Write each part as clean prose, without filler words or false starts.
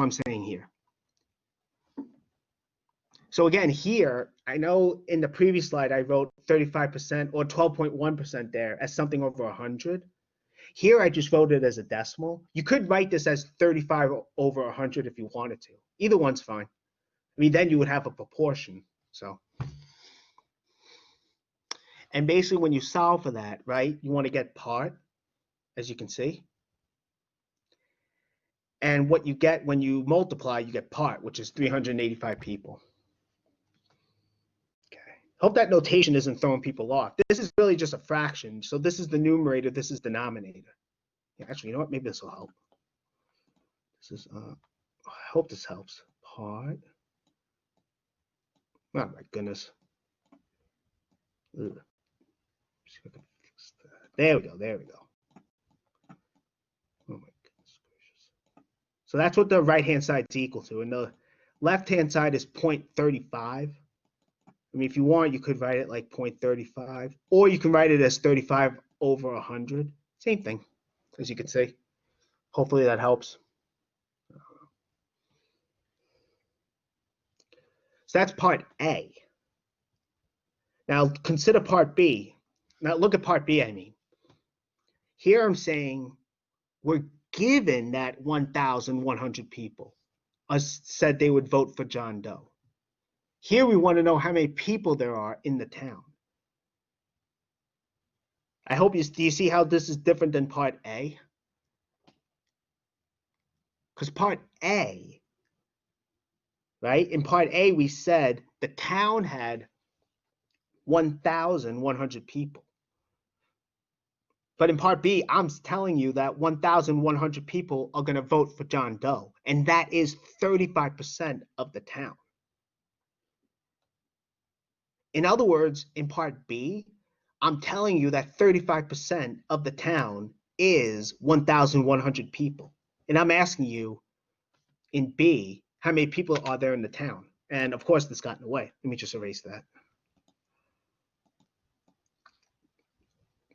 I'm saying here. So again, here, I know in the previous slide I wrote 35% or 12.1% there as something over 100. Here I just wrote it as a decimal. You could write this as 35 over 100 if you wanted to. Either one's fine. I mean, then you would have a proportion. So, and basically when you solve for that, right, you want to get part, as you can see. And what you get when you multiply, you get part, which is 385 people. Hope that notation isn't throwing people off. This is really just a fraction. So this is the numerator, this is denominator. Yeah, actually, you know what? Maybe this will help. This is, I hope this helps. Part. Oh my goodness. Ugh. See if I can fix that. There we go, there we go. Oh my goodness gracious. So that's what the right-hand side is equal to. And the left-hand side is 0.35. I mean, if you want, you could write it like 0.35, or you can write it as 35 over 100. Same thing, as you can see. Hopefully that helps. So that's part A. Now consider part B. Now look at part B, I mean. Here I'm saying we're given that 1,100 people said they would vote for John Doe. Here we want to know how many people there are in the town. I hope do you see how this is different than part A? Because part A, right? In part A, we said the town had 1,100 people. But in part B, I'm telling you that 1,100 people are going to vote for John Doe. And that is 35% of the town. In other words, in part B, I'm telling you that 35% of the town is 1,100 people. And I'm asking you in B, how many people are there in the town? And of course, this got in the way. Let me just erase that.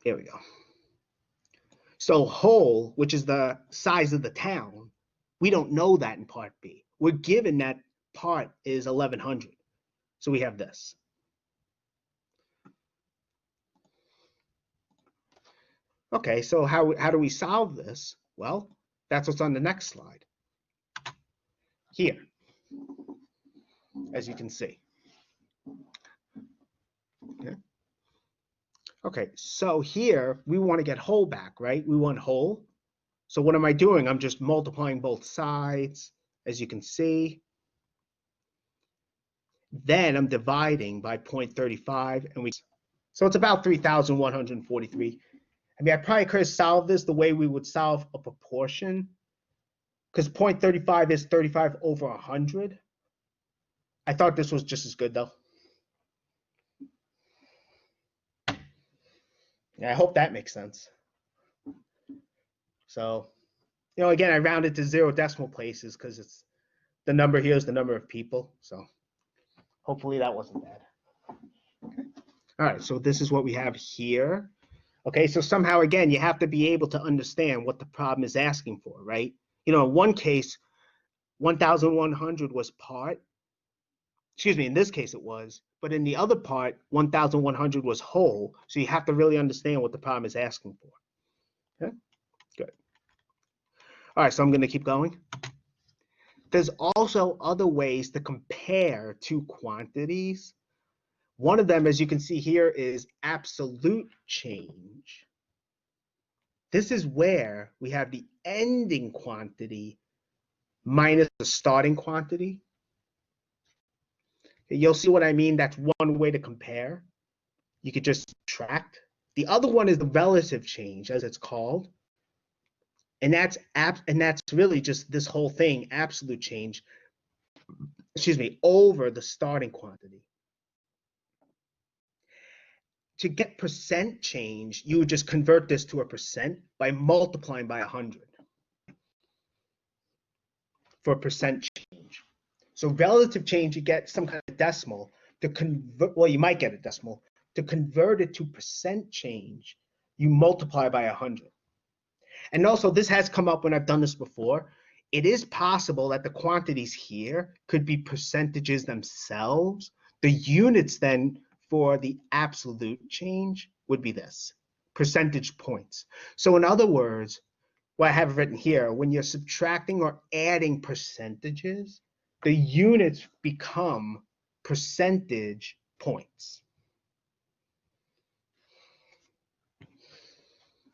Here we go. So whole, which is the size of the town, we don't know that in part B. We're given that part is 1,100. So we have this. Okay, so how do we solve this? Well, that's what's on the next slide. Here, as you can see. Okay. Okay, so here we want to get whole back, right? We want whole. So what am I doing? I'm just multiplying both sides, as you can see. Then I'm dividing by 0.35, and so it's about 3,143. I mean, I probably could have solved this the way we would solve a proportion, because 0.35 is 35 over 100. I thought this was just as good, though. Yeah, I hope that makes sense. So, you know, again, I rounded to 0 decimal places because it's the number here is the number of people. So hopefully that wasn't bad. Okay. All right, so this is what we have here. Okay, so somehow, again, you have to be able to understand what the problem is asking for, right? You know, in one case, 1,100 was part. Excuse me, in this case it was. But in the other part, 1,100 was whole. So you have to really understand what the problem is asking for. Okay, good. All right, so I'm going to keep going. There's also other ways to compare two quantities. One of them, as you can see here, is absolute change. This is where we have the ending quantity minus the starting quantity. You'll see what I mean. That's one way to compare. You could just subtract. The other one is the relative change, as it's called. And that's really just this whole thing, absolute change, over the starting quantity. To get percent change, you would just convert this to a percent by multiplying by 100 for percent change. So relative change, you get some kind of decimal to convert. Well, you might get a decimal. To convert it to percent change, you multiply by 100. And also, this has come up when I've done this before. it is possible that the quantities here could be percentages themselves. The units then for the absolute change would be this, percentage points. So in other words, what I have written here, when you're subtracting or adding percentages, the units become percentage points.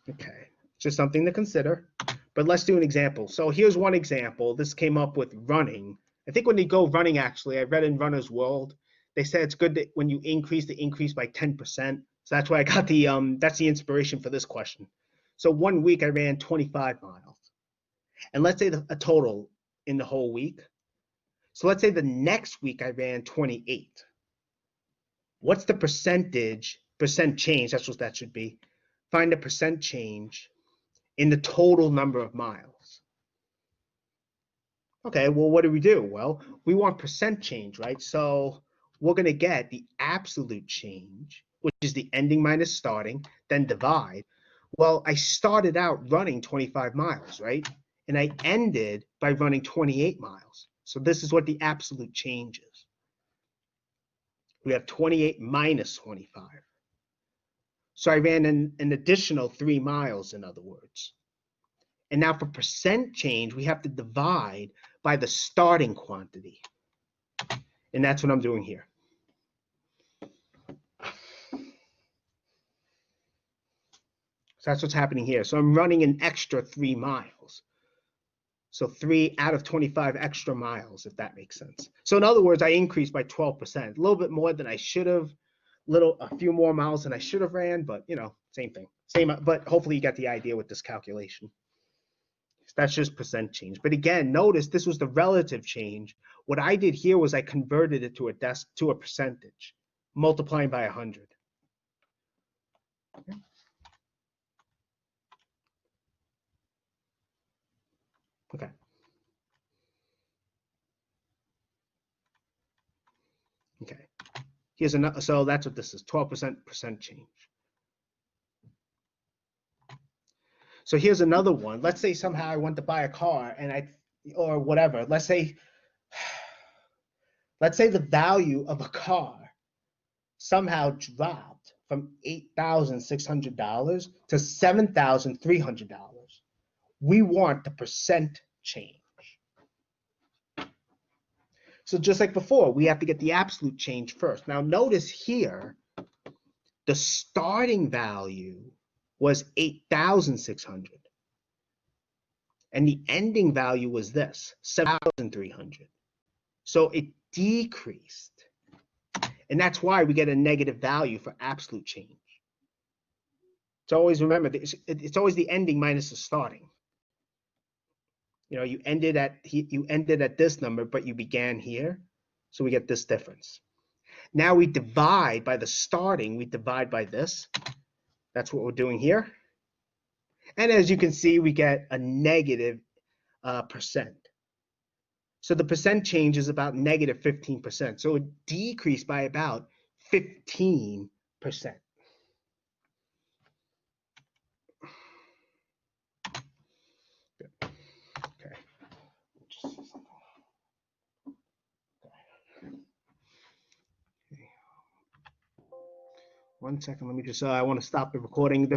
Okay, just something to consider. But let's do an example. So here's one example. This came up with running. I think when you go running, actually, I read in Runner's World, they said it's good that when you increase by 10%. So that's why I got that's the inspiration for this question. So 1 week I ran 25 miles. And let's say a total in the whole week. So let's say the next week I ran 28. What's the percent change? That's what that should be. Find the percent change in the total number of miles. Okay, well, what do? Well, we want percent change, right? So we're going to get the absolute change, which is the ending minus starting, then divide. Well, I started out running 25 miles, right? And I ended by running 28 miles. So this is what the absolute change is. We have 28 minus 25. So I ran an additional 3 miles, in other words. And now for percent change, we have to divide by the starting quantity. And that's what I'm doing here. So that's what's happening here. So I'm running an extra 3 miles. So 3 out of 25 extra miles, if that makes sense. So in other words, I increased by 12%, a little bit more than I should have, a few more miles than I should have ran, but same thing. But hopefully you got the idea with this calculation. That's just percent change. But again, notice this was the relative change. What I did here was I converted it to a percentage, multiplying by 100. Okay. Okay. Okay. Here's another. So that's what this is. 12% percent change. So here's another one. Let's say somehow I want to buy a car or whatever. Let's say the value of a car somehow dropped from $8,600 to $7,300. We want the percent change. So just like before, we have to get the absolute change first. Now notice here, the starting value was 8,600. And the ending value was this, 7,300. So it decreased. And that's why we get a negative value for absolute change. So always remember, it's always the ending minus the starting. You ended at this number, but you began here. So we get this difference. Now we divide by the starting, we divide by this. That's what we're doing here. And as you can see, we get a negative percent. So the percent change is about negative 15%. So it decreased by about 15%. Okay. 1 second. Let me just. I want to stop the recording.